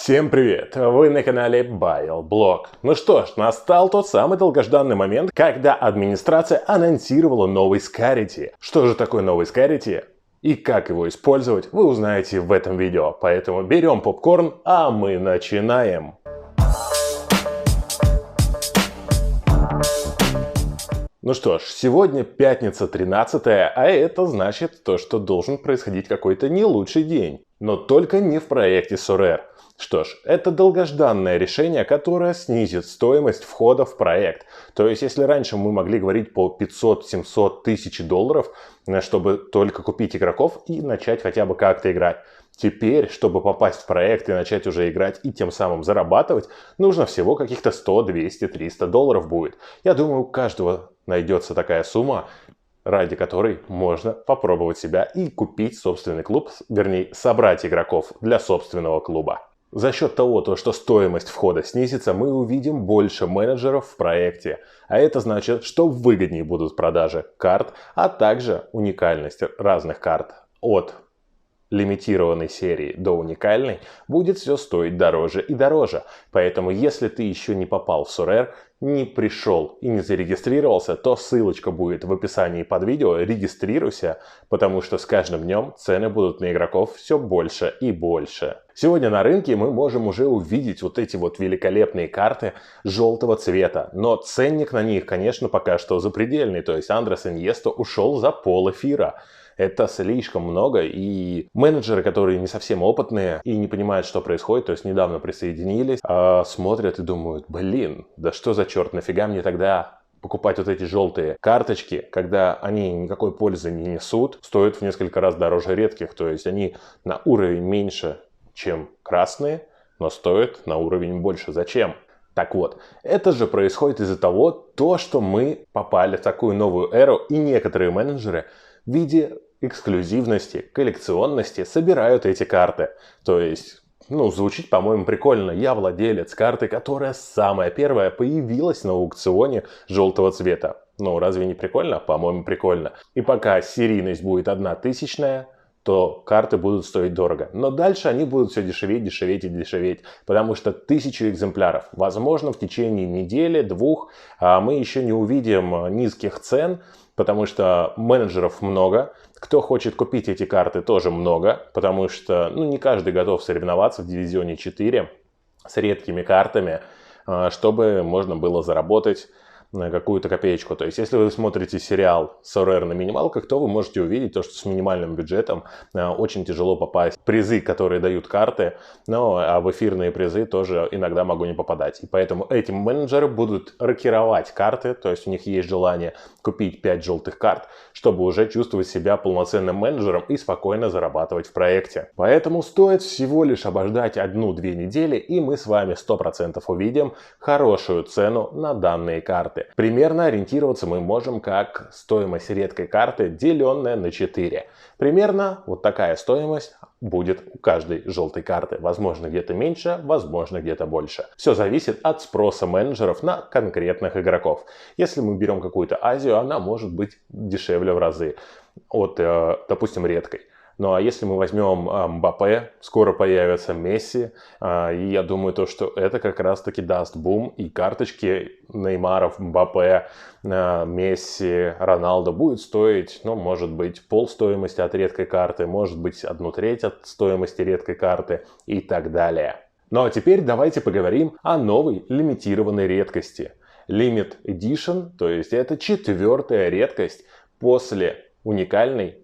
Всем привет! Вы на канале BioBlog. Ну что ж, настал тот самый долгожданный момент, когда администрация анонсировала новый Scarity. Что же такое новый Scarity и как его использовать, вы узнаете в этом видео. Поэтому берем попкорн, а мы начинаем. Ну что ж, сегодня пятница 13-я, а это значит то, что должен происходить какой-то не лучший день. Но только не в проекте Sorare. Что ж, это долгожданное решение, которое снизит стоимость входа в проект. То есть, если раньше мы могли говорить по 500-700 тысяч долларов, чтобы только купить игроков и начать хотя бы как-то играть. Теперь, чтобы попасть в проект и начать уже играть и тем самым зарабатывать, нужно всего каких-то 100, 200, 300 долларов будет. Я думаю, у каждого найдется такая сумма, ради которой можно попробовать себя и купить собственный клуб, вернее, собрать игроков для собственного клуба. За счет того, что стоимость входа снизится, мы увидим больше менеджеров в проекте. А это значит, что выгоднее будут продажи карт, а также уникальность разных карт от лимитированной серии до уникальной будет все стоить дороже и дороже. Поэтому, если ты еще не попал в Sorare, не пришел и не зарегистрировался, то ссылочка будет в описании под видео. Регистрируйся, потому что с каждым днем цены будут на игроков все больше и больше. Сегодня на рынке мы можем уже увидеть вот эти вот великолепные карты желтого цвета. Но ценник на них, конечно, пока что запредельный. То есть Андрес Иньеста ушел за пол эфира. Это слишком много, и менеджеры, которые не совсем опытные и не понимают, что происходит, то есть недавно присоединились, смотрят и думают: блин, да что за черт, нафига мне тогда покупать вот эти желтые карточки, когда они никакой пользы не несут, стоят в несколько раз дороже редких, то есть они на уровень меньше, чем красные, но стоят на уровень больше. Зачем? Так вот, это же происходит из-за того, что мы попали в такую новую эру, и некоторые менеджеры в виде эксклюзивности, коллекционности собирают эти карты. То есть, звучит, по-моему, прикольно. Я владелец карты, которая самая первая появилась на аукционе желтого цвета. Разве не прикольно? По-моему, прикольно. И пока серийность будет 1000, то карты будут стоить дорого. Но дальше они будут все дешеветь, дешеветь и дешеветь. Потому что 1000 экземпляров. Возможно, в течение недели-двух мы еще не увидим низких цен, потому что менеджеров много. Кто хочет купить эти карты, тоже много, потому что не каждый готов соревноваться в дивизионе 4 с редкими картами, чтобы можно было заработать какую-то копеечку. То есть, если вы смотрите сериал Sorare на минималках, то вы можете увидеть то, что с минимальным бюджетом очень тяжело попасть в призы, которые дают карты, а в эфирные призы тоже иногда могу не попадать. И поэтому эти менеджеры будут рокировать карты, то есть у них есть желание купить 5 желтых карт, чтобы уже чувствовать себя полноценным менеджером и спокойно зарабатывать в проекте. Поэтому стоит всего лишь обождать 1-2 недели, и мы с вами 100% увидим хорошую цену на данные карты. Примерно ориентироваться мы можем как стоимость редкой карты, деленная на 4. Примерно вот такая стоимость будет у каждой желтой карты. Возможно, где-то меньше, возможно, где-то больше. Все зависит от спроса менеджеров на конкретных игроков. Если мы берем какую-то Азию, она может быть дешевле в разы от, допустим, редкой. Ну а если мы возьмем Мбаппе, скоро появится Месси, и я думаю, что это как раз таки даст бум, и карточки Неймаров, Мбаппе, Месси, Роналдо будет стоить, может быть, полстоимости от редкой карты, может быть, 1/3 от стоимости редкой карты и так далее. Ну а теперь давайте поговорим о новой лимитированной редкости. Limit Edition, то есть это 4-я редкость после уникальной,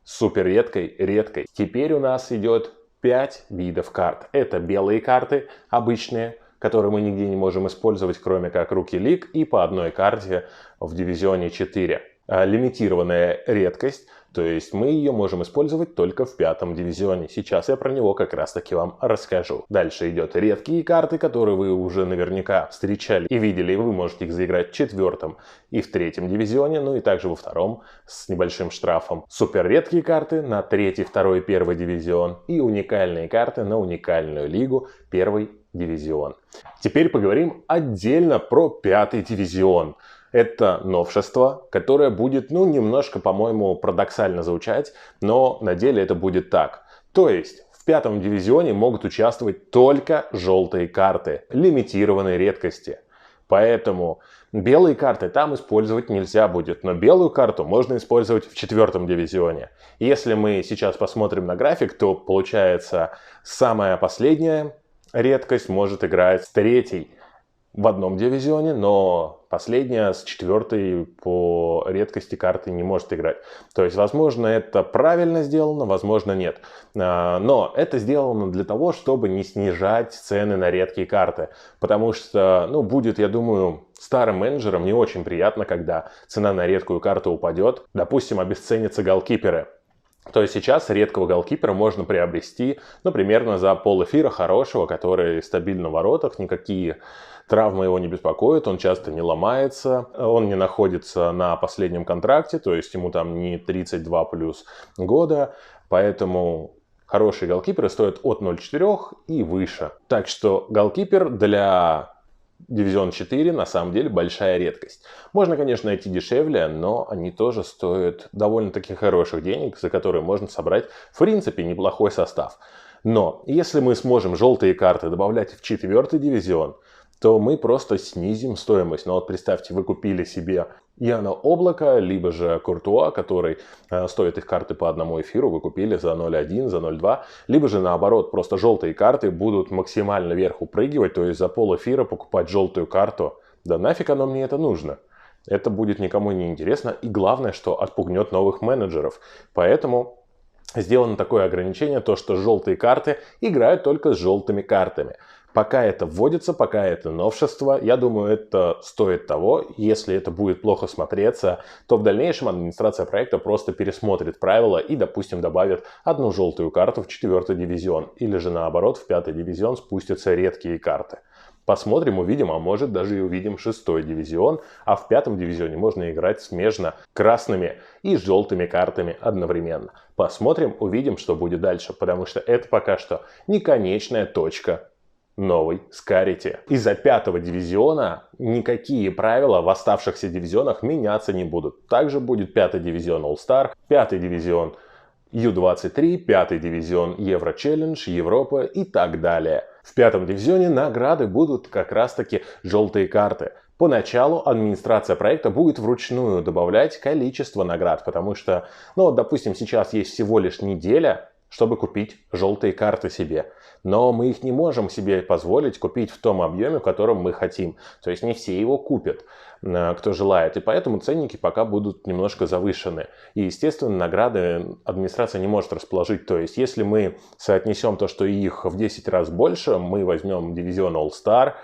супер редкой. Теперь у нас идет 5 видов карт. Это белые карты обычные, которые мы нигде не можем использовать, кроме как Rookie League, и по одной карте в дивизионе 4. Лимитированная редкость, то есть мы ее можем использовать только в 5-м дивизионе. Сейчас я про него как раз таки вам расскажу. Дальше идет редкие карты, которые вы уже наверняка встречали и видели. Вы можете их заиграть в 4-м и в 3-м дивизионе, и также во 2-м с небольшим штрафом. Супер редкие карты на 3-й, 2-й, 1-й дивизион и уникальные карты на уникальную лигу 1-й дивизион. Теперь поговорим отдельно про 5-й дивизион. Это новшество, которое будет, немножко, по-моему, парадоксально звучать, но на деле это будет так. То есть, В пятом дивизионе могут участвовать только желтые карты лимитированной редкости. Поэтому белые карты там использовать нельзя будет, но белую карту можно использовать в четвертом дивизионе. Если мы сейчас посмотрим на график, то получается самая последняя редкость может играть с третьей в одном дивизионе, но последняя с четвертой по редкости карты не может играть. То есть, возможно, это правильно сделано, возможно, нет. Но это сделано для того, чтобы не снижать цены на редкие карты. Потому что, будет, я думаю, старым менеджерам не очень приятно, когда цена на редкую карту упадет. Допустим, обесценятся голкиперы. То есть сейчас редкого голкипера можно приобрести, примерно за полэфира хорошего, который стабильно в воротах, никакие травмы его не беспокоят, он часто не ломается, он не находится на последнем контракте, то есть ему там не 32 плюс года, поэтому хорошие голкиперы стоят от 0,4 и выше. Так что голкипер для Дивизион 4 на самом деле большая редкость. Можно, конечно, найти дешевле, но они тоже стоят довольно-таки хороших денег, за которые можно собрать, в принципе, неплохой состав. Но если мы сможем желтые карты добавлять в четвертый дивизион, то мы просто снизим стоимость. Но вот представьте, вы купили себе Яна Облака, либо же Куртуа, который стоит их карты по одному эфиру, вы купили за 0,1, за 0,2, либо же наоборот, просто желтые карты будут максимально вверх упрыгивать, то есть за пол эфира покупать желтую карту. Да нафиг оно мне это нужно? Это будет никому не интересно, и главное, что отпугнет новых менеджеров. Поэтому сделано такое ограничение, то что желтые карты играют только с желтыми картами. Пока это вводится, пока это новшество, я думаю, это стоит того. Если это будет плохо смотреться, то в дальнейшем администрация проекта просто пересмотрит правила и, допустим, добавит одну желтую карту в четвертый дивизион. Или же наоборот, в пятый дивизион спустятся редкие карты. Посмотрим, увидим, а может даже и увидим шестой дивизион, а в пятом дивизионе можно играть смежно красными и желтыми картами одновременно. Посмотрим, увидим, что будет дальше, потому что это пока что не конечная точка новой Scarcity. Из-за пятого дивизиона никакие правила в оставшихся дивизионах меняться не будут. Также будет пятый дивизион All-Star, пятый дивизион U23, пятый дивизион Euro Challenge, Европа и так далее. В пятом дивизионе награды будут как раз таки желтые карты. Поначалу администрация проекта будет вручную добавлять количество наград, потому что, допустим, сейчас есть всего лишь неделя, чтобы купить желтые карты себе. Но мы их не можем себе позволить купить в том объеме, в котором мы хотим. То есть не все его купят, кто желает. И поэтому ценники пока будут немножко завышены. И, естественно, награды администрация не может расположить. То есть если мы соотнесем то, что их в 10 раз больше, мы возьмем дивизион All-Star,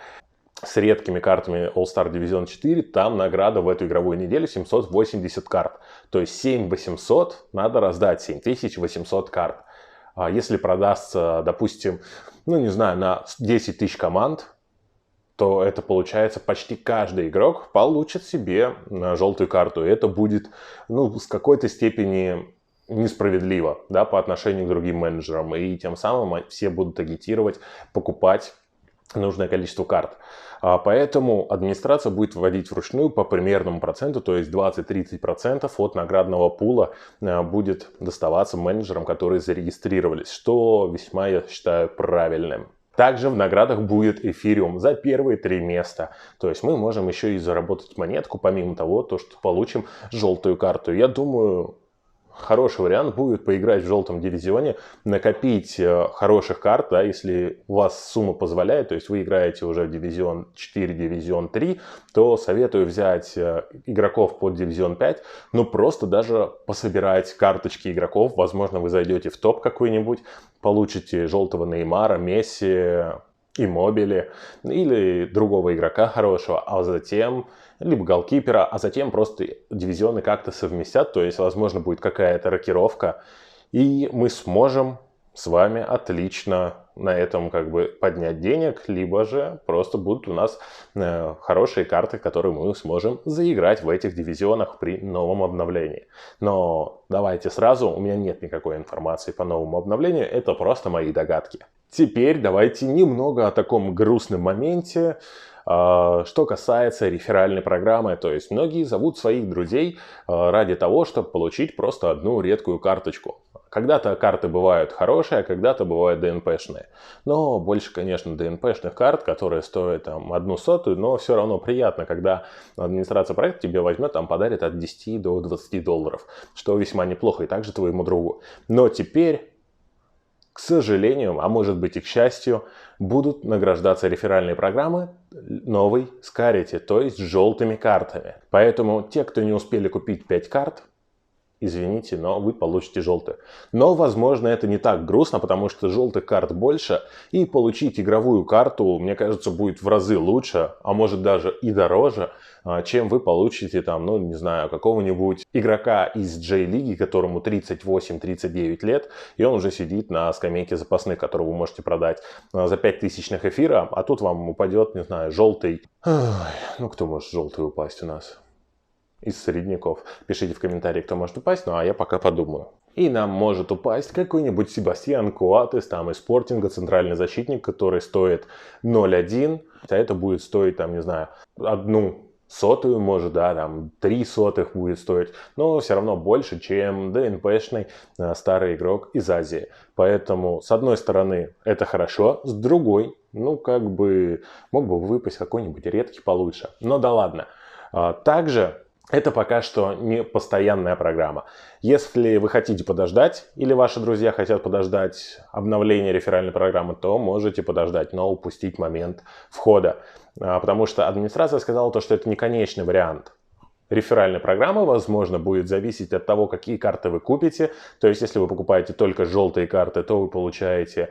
с редкими картами All-Star Division 4, там награда в эту игровую неделю 780 карт. То есть 7800 надо раздать, 7800 карт. А если продастся, допустим, на 10 тысяч команд, то это получается почти каждый игрок получит себе желтую карту. И это будет, с какой-то степени несправедливо, по отношению к другим менеджерам. И тем самым все будут агитировать, покупать нужное количество карт. Поэтому администрация будет вводить вручную по примерному проценту, то есть 20-30% от наградного пула будет доставаться менеджерам, которые зарегистрировались, что весьма, я считаю, правильным. Также в наградах будет эфириум за первые 3 места. То есть мы можем еще и заработать монетку, помимо того, что получим желтую карту. Я думаю, хороший вариант будет поиграть в желтом дивизионе, накопить хороших карт, если у вас сумма позволяет, то есть вы играете уже в дивизион 4, дивизион 3, то советую взять игроков под дивизион 5, просто даже пособирать карточки игроков, возможно, вы зайдете в топ какой-нибудь, получите желтого Неймара, Месси, Иммобили или другого игрока хорошего, а затем либо голкипера, а затем просто дивизионы как-то совместят, то есть, возможно, будет какая-то рокировка, и мы сможем с вами отлично на этом поднять денег, либо же просто будут у нас хорошие карты, которые мы сможем заиграть в этих дивизионах при новом обновлении. Но давайте сразу, у меня нет никакой информации по новому обновлению, это просто мои догадки. Теперь давайте немного о таком грустном моменте, что касается реферальной программы. То есть многие зовут своих друзей ради того, чтобы получить просто одну редкую карточку. Когда-то карты бывают хорошие, а когда-то бывают ДНПшные. Но больше, конечно, ДНПшных карт, которые стоят там 1/100, но все равно приятно, когда администрация проекта тебе возьмет, там подарит от 10 до 20 долларов, что весьма неплохо, и также твоему другу. Но теперь, к сожалению, а может быть и к счастью, будут награждаться реферальные программы новой Scarcity, то есть желтыми картами. Поэтому те, кто не успели купить 5 карт, извините, но вы получите желтых. Но, возможно, это не так грустно, потому что желтых карт больше, и получить игровую карту, мне кажется, будет в разы лучше, а может даже и дороже, чем вы получите там, ну, не знаю, какого-нибудь игрока из J-лиги, которому 38-39 лет, и он уже сидит на скамейке запасных, которого вы можете продать за 5000 эфира, а тут вам упадет, не знаю, желтый. Ну, кто может желтый упасть у нас? Из средняков. Пишите в комментарии, кто может упасть, ну а я пока подумаю. И нам может упасть какой-нибудь Себастьян Куатес, там из Спортинга, центральный защитник, который стоит 0,1, а это будет стоить, там, не знаю, 1/100, может, да, там 0,03 будет стоить, но все равно больше, чем ДНПшный старый игрок из Азии. Поэтому, с одной стороны, это хорошо, с другой, ну, как бы, мог бы выпасть какой-нибудь редкий получше. Но да ладно. Также это пока что не постоянная программа. Если вы хотите подождать, или ваши друзья хотят подождать обновления реферальной программы, то можете подождать, но упустить момент входа. Потому что администрация сказала то, что это не конечный вариант реферальной программы, возможно, будет зависеть от того, какие карты вы купите. То есть, если вы покупаете только желтые карты, то вы получаете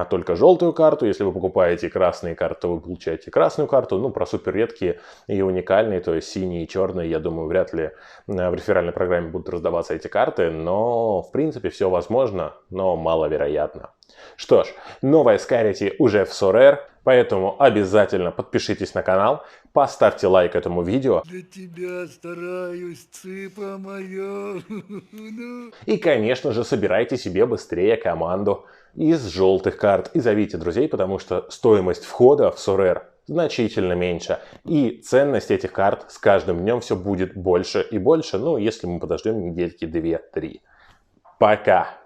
только желтую карту. Если вы покупаете красные карты, то вы получаете красную карту. Ну, про супер редкие и уникальные, то есть синие и черные, я думаю, вряд ли в реферальной программе будут раздаваться эти карты. Но, в принципе, все возможно, но маловероятно. Что ж, новая Scarcity уже в Sorare, поэтому обязательно подпишитесь на канал, поставьте лайк этому видео. Для тебя стараюсь, цыпа моя. И, конечно же, собирайте себе быстрее команду из желтых карт и зовите друзей, потому что стоимость входа в Sorare значительно меньше. И ценность этих карт с каждым днем все будет больше и больше, ну, если мы подождем недельки 2-3. Пока!